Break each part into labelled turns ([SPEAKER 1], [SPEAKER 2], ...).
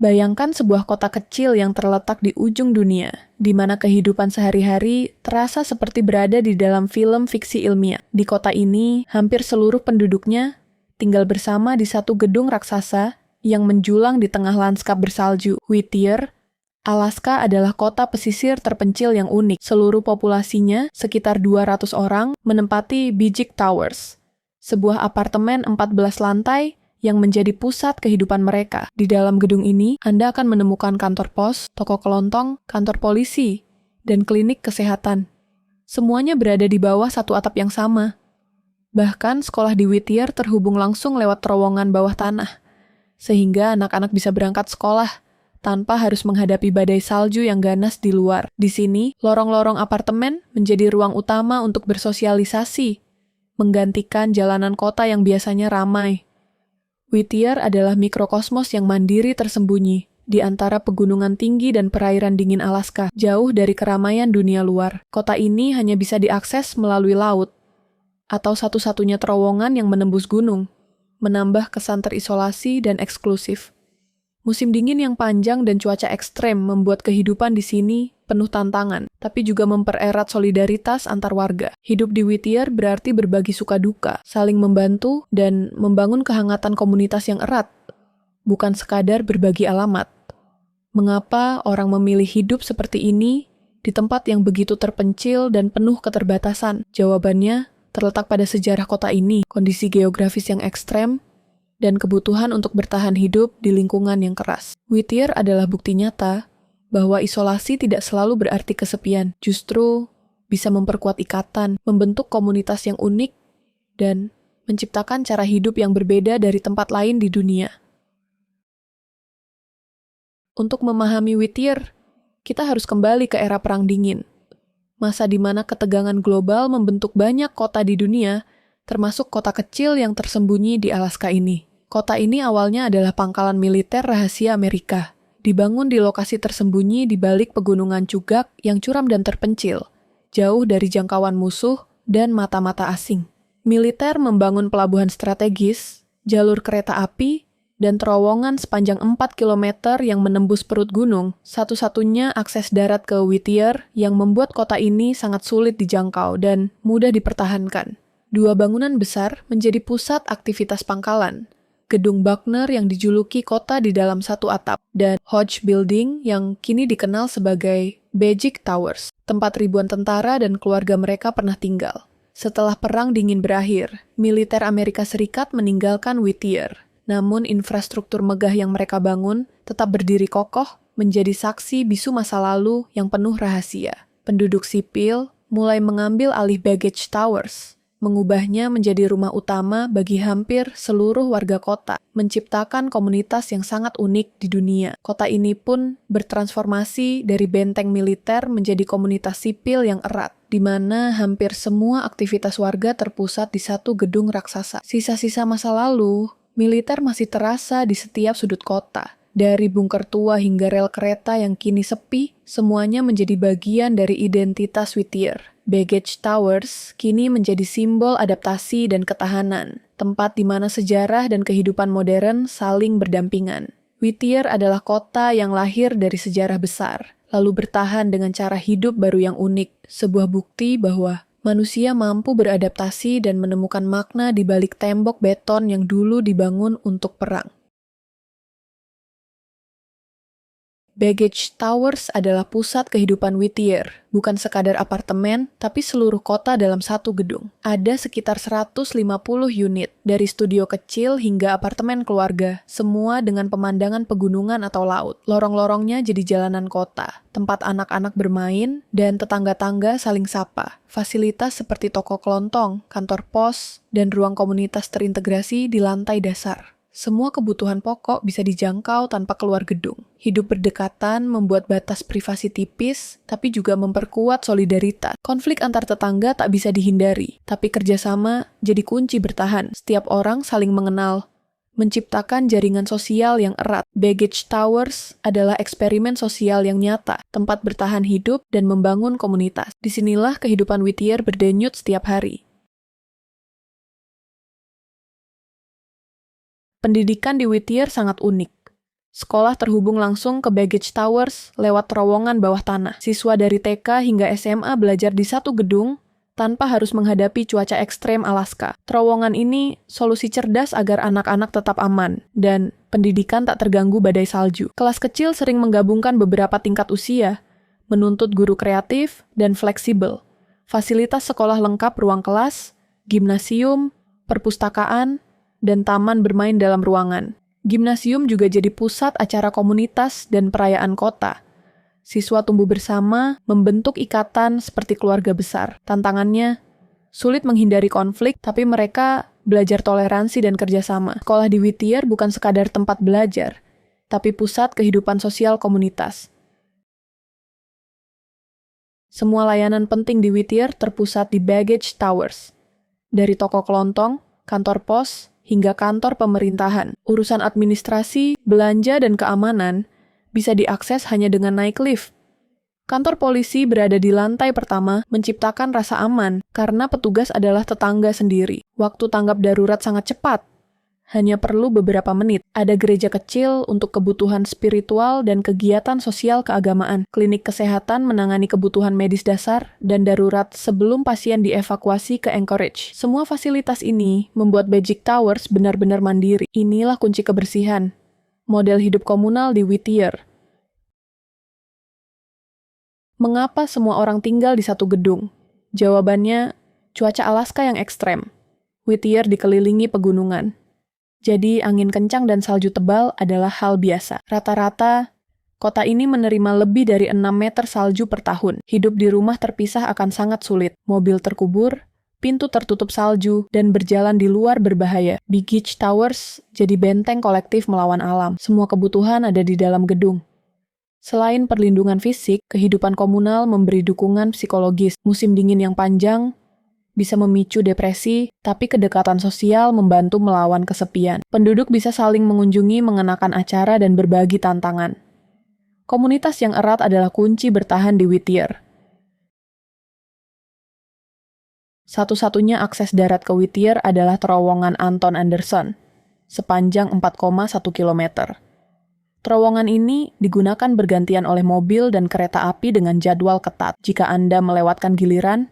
[SPEAKER 1] Bayangkan sebuah kota kecil yang terletak di ujung dunia, di mana kehidupan sehari-hari terasa seperti berada di dalam film fiksi ilmiah. Di kota ini, hampir seluruh penduduknya tinggal bersama di satu gedung raksasa yang menjulang di tengah lanskap bersalju. Whittier, Alaska adalah kota pesisir terpencil yang unik. Seluruh populasinya, sekitar 200 orang, menempati Bijik Towers, sebuah apartemen 14 lantai yang menjadi pusat kehidupan mereka. Di dalam gedung ini, Anda akan menemukan kantor pos, toko kelontong, kantor polisi, dan klinik kesehatan. Semuanya berada di bawah satu atap yang sama. Bahkan, sekolah di Whittier terhubung langsung lewat terowongan bawah tanah, sehingga anak-anak bisa berangkat sekolah tanpa harus menghadapi badai salju yang ganas di luar. Di sini, lorong-lorong apartemen menjadi ruang utama untuk bersosialisasi, menggantikan jalanan kota yang biasanya ramai. Whittier adalah mikrokosmos yang mandiri tersembunyi di antara pegunungan tinggi dan perairan dingin Alaska, jauh dari keramaian dunia luar. Kota ini hanya bisa diakses melalui laut, atau satu-satunya terowongan yang menembus gunung, menambah kesan terisolasi dan eksklusif. Musim dingin yang panjang dan cuaca ekstrem membuat kehidupan di sini penuh tantangan, tapi juga mempererat solidaritas antar warga. Hidup di Whittier berarti berbagi suka duka, saling membantu, dan membangun kehangatan komunitas yang erat, bukan sekadar berbagi alamat. Mengapa orang memilih hidup seperti ini di tempat yang begitu terpencil dan penuh keterbatasan? Jawabannya terletak pada sejarah kota ini, kondisi geografis yang ekstrem, dan kebutuhan untuk bertahan hidup di lingkungan yang keras. Whittier adalah bukti nyata bahwa isolasi tidak selalu berarti kesepian, justru bisa memperkuat ikatan, membentuk komunitas yang unik, dan menciptakan cara hidup yang berbeda dari tempat lain di dunia. Untuk memahami Whittier, kita harus kembali ke era Perang Dingin, masa di mana ketegangan global membentuk banyak kota di dunia, termasuk kota kecil yang tersembunyi di Alaska ini. Kota ini awalnya adalah pangkalan militer rahasia Amerika, dibangun di lokasi tersembunyi di balik pegunungan Chugach yang curam dan terpencil, jauh dari jangkauan musuh dan mata-mata asing. Militer membangun pelabuhan strategis, jalur kereta api, dan terowongan sepanjang 4 km yang menembus perut gunung, satu-satunya akses darat ke Whittier yang membuat kota ini sangat sulit dijangkau dan mudah dipertahankan. Dua bangunan besar menjadi pusat aktivitas pangkalan, Gedung Buckner yang dijuluki kota di dalam satu atap, dan Hodge Building yang kini dikenal sebagai Bijik Towers, tempat ribuan tentara dan keluarga mereka pernah tinggal. Setelah Perang Dingin berakhir, militer Amerika Serikat meninggalkan Whittier, namun infrastruktur megah yang mereka bangun tetap berdiri kokoh, menjadi saksi bisu masa lalu yang penuh rahasia. Penduduk sipil mulai mengambil alih Baggage Towers, mengubahnya menjadi rumah utama bagi hampir seluruh warga kota, menciptakan komunitas yang sangat unik di dunia. Kota ini pun bertransformasi dari benteng militer menjadi komunitas sipil yang erat, di mana hampir semua aktivitas warga terpusat di satu gedung raksasa. Sisa-sisa masa lalu, militer masih terasa di setiap sudut kota. Dari bunker tua hingga rel kereta yang kini sepi, semuanya menjadi bagian dari identitas Whittier. Baggage Towers kini menjadi simbol adaptasi dan ketahanan, tempat di mana sejarah dan kehidupan modern saling berdampingan. Whittier adalah kota yang lahir dari sejarah besar, lalu bertahan dengan cara hidup baru yang unik, sebuah bukti bahwa manusia mampu beradaptasi dan menemukan makna di balik tembok beton yang dulu dibangun untuk perang. Baggage Towers adalah pusat kehidupan Whittier, bukan sekadar apartemen, tapi seluruh kota dalam satu gedung. Ada sekitar 150 unit, dari studio kecil hingga apartemen keluarga, semua dengan pemandangan pegunungan atau laut. Lorong-lorongnya jadi jalanan kota, tempat anak-anak bermain, dan tetangga-tangga saling sapa. Fasilitas seperti toko kelontong, kantor pos, dan ruang komunitas terintegrasi di lantai dasar. Semua kebutuhan pokok bisa dijangkau tanpa keluar gedung. Hidup berdekatan membuat batas privasi tipis, tapi juga memperkuat solidaritas. Konflik antar tetangga tak bisa dihindari, tapi kerjasama jadi kunci bertahan. Setiap orang saling mengenal, menciptakan jaringan sosial yang erat. Baggage Towers adalah eksperimen sosial yang nyata, tempat bertahan hidup dan membangun komunitas. Disinilah kehidupan Whittier berdenyut setiap hari. Pendidikan di Whittier sangat unik. Sekolah terhubung langsung ke Baggage Towers lewat terowongan bawah tanah. Siswa dari TK hingga SMA belajar di satu gedung tanpa harus menghadapi cuaca ekstrem Alaska. Terowongan ini solusi cerdas agar anak-anak tetap aman dan pendidikan tak terganggu badai salju. Kelas kecil sering menggabungkan beberapa tingkat usia, menuntut guru kreatif dan fleksibel. Fasilitas sekolah lengkap ruang kelas, gimnasium, perpustakaan, dan taman bermain dalam ruangan. Gimnasium juga jadi pusat acara komunitas dan perayaan kota. Siswa tumbuh bersama, membentuk ikatan seperti keluarga besar. Tantangannya, sulit menghindari konflik, tapi mereka belajar toleransi dan kerjasama. Sekolah di Whittier bukan sekadar tempat belajar, tapi pusat kehidupan sosial komunitas. Semua layanan penting di Whittier terpusat di Baggage Towers. Dari toko kelontong, kantor pos, hingga kantor pemerintahan. Urusan administrasi, belanja, dan keamanan bisa diakses hanya dengan naik lift. Kantor polisi berada di lantai pertama menciptakan rasa aman karena petugas adalah tetangga sendiri. Waktu tanggap darurat sangat cepat. Hanya perlu beberapa menit. Ada gereja kecil untuk kebutuhan spiritual dan kegiatan sosial keagamaan. Klinik kesehatan menangani kebutuhan medis dasar dan darurat sebelum pasien dievakuasi ke Anchorage. Semua fasilitas ini membuat Baggage Towers benar-benar mandiri. Inilah kunci kebersihan. Model hidup komunal di Whittier. Mengapa semua orang tinggal di satu gedung? Jawabannya, cuaca Alaska yang ekstrem. Whittier dikelilingi pegunungan. Jadi angin kencang dan salju tebal adalah hal biasa. Rata-rata, kota ini menerima lebih dari 6 meter salju per tahun. Hidup di rumah terpisah akan sangat sulit. Mobil terkubur, pintu tertutup salju, dan berjalan di luar berbahaya. Baggage Towers jadi benteng kolektif melawan alam. Semua kebutuhan ada di dalam gedung. Selain perlindungan fisik, kehidupan komunal memberi dukungan psikologis. Musim dingin yang panjang bisa memicu depresi, tapi kedekatan sosial membantu melawan kesepian. Penduduk bisa saling mengunjungi, mengenakan acara, dan berbagi tantangan. Komunitas yang erat adalah kunci bertahan di Whittier. Satu-satunya akses darat ke Whittier adalah terowongan Anton Anderson, sepanjang 4,1 km. Terowongan ini digunakan bergantian oleh mobil dan kereta api dengan jadwal ketat. Jika Anda melewatkan giliran,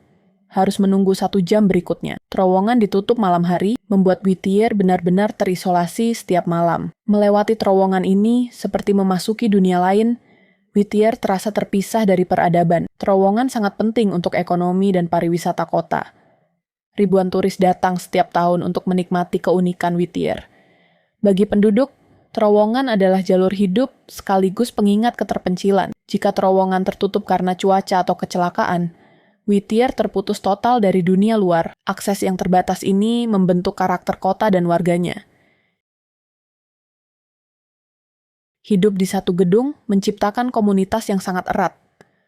[SPEAKER 1] harus menunggu 1 jam berikutnya. Terowongan ditutup malam hari, membuat Whittier benar-benar terisolasi setiap malam. Melewati terowongan ini seperti memasuki dunia lain. Whittier terasa terpisah dari peradaban. Terowongan sangat penting untuk ekonomi dan pariwisata kota. Ribuan turis datang setiap tahun untuk menikmati keunikan Whittier. Bagi penduduk, terowongan adalah jalur hidup sekaligus pengingat keterpencilan. Jika terowongan tertutup karena cuaca atau kecelakaan, Whittier terputus total dari dunia luar. Akses yang terbatas ini membentuk karakter kota dan warganya. Hidup di satu gedung menciptakan komunitas yang sangat erat.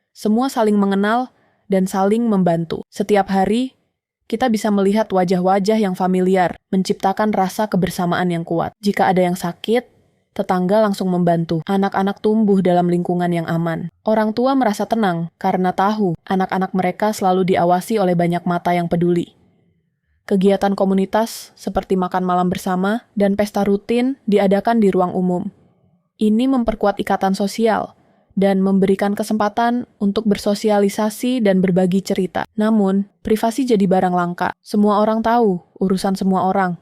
[SPEAKER 1] Semua saling mengenal dan saling membantu. Setiap hari, kita bisa melihat wajah-wajah yang familiar, menciptakan rasa kebersamaan yang kuat. Jika ada yang sakit, tetangga langsung membantu. Anak-anak tumbuh dalam lingkungan yang aman. Orang tua merasa tenang karena tahu anak-anak mereka selalu diawasi oleh banyak mata yang peduli. Kegiatan komunitas seperti makan malam bersama dan pesta rutin diadakan di ruang umum. Ini memperkuat ikatan sosial dan memberikan kesempatan untuk bersosialisasi dan berbagi cerita. Namun, privasi jadi barang langka. Semua orang tahu urusan semua orang.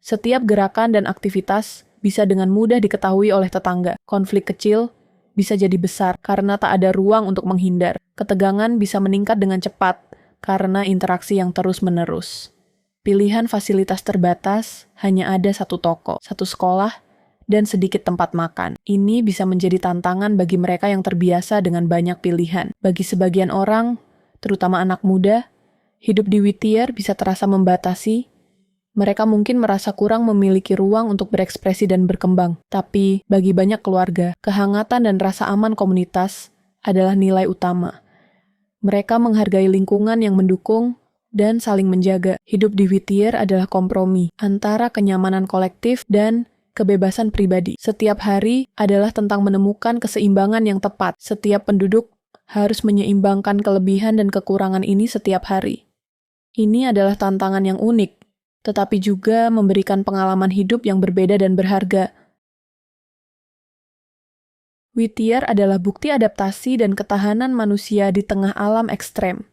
[SPEAKER 1] Setiap gerakan dan aktivitas bisa dengan mudah diketahui oleh tetangga. Konflik kecil bisa jadi besar karena tak ada ruang untuk menghindar. Ketegangan bisa meningkat dengan cepat karena interaksi yang terus-menerus. Pilihan fasilitas terbatas hanya ada satu toko, satu sekolah, dan sedikit tempat makan. Ini bisa menjadi tantangan bagi mereka yang terbiasa dengan banyak pilihan. Bagi sebagian orang, terutama anak muda, hidup di Whittier bisa terasa membatasi. Mereka mungkin merasa kurang memiliki ruang untuk berekspresi dan berkembang. Tapi, bagi banyak keluarga, kehangatan dan rasa aman komunitas adalah nilai utama. Mereka menghargai lingkungan yang mendukung dan saling menjaga. Hidup di Whittier adalah kompromi antara kenyamanan kolektif dan kebebasan pribadi. Setiap hari adalah tentang menemukan keseimbangan yang tepat. Setiap penduduk harus menyeimbangkan kelebihan dan kekurangan ini setiap hari. Ini adalah tantangan yang unik, tetapi juga memberikan pengalaman hidup yang berbeda dan berharga. Whittier adalah bukti adaptasi dan ketahanan manusia di tengah alam ekstrem.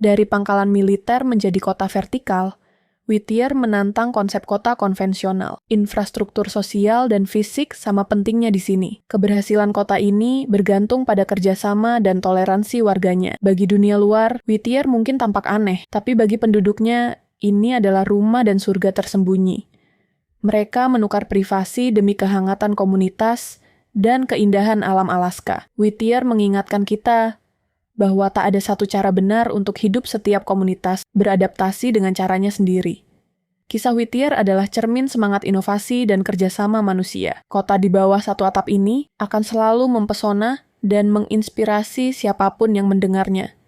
[SPEAKER 1] Dari pangkalan militer menjadi kota vertikal, Whittier menantang konsep kota konvensional. Infrastruktur sosial dan fisik sama pentingnya di sini. Keberhasilan kota ini bergantung pada kerjasama dan toleransi warganya. Bagi dunia luar, Whittier mungkin tampak aneh, tapi bagi penduduknya, ini adalah rumah dan surga tersembunyi. Mereka menukar privasi demi kehangatan komunitas dan keindahan alam Alaska. Whittier mengingatkan kita bahwa tak ada satu cara benar untuk hidup setiap komunitas beradaptasi dengan caranya sendiri. Kisah Whittier adalah cermin semangat inovasi dan kerjasama manusia. Kota di bawah satu atap ini akan selalu mempesona dan menginspirasi siapapun yang mendengarnya.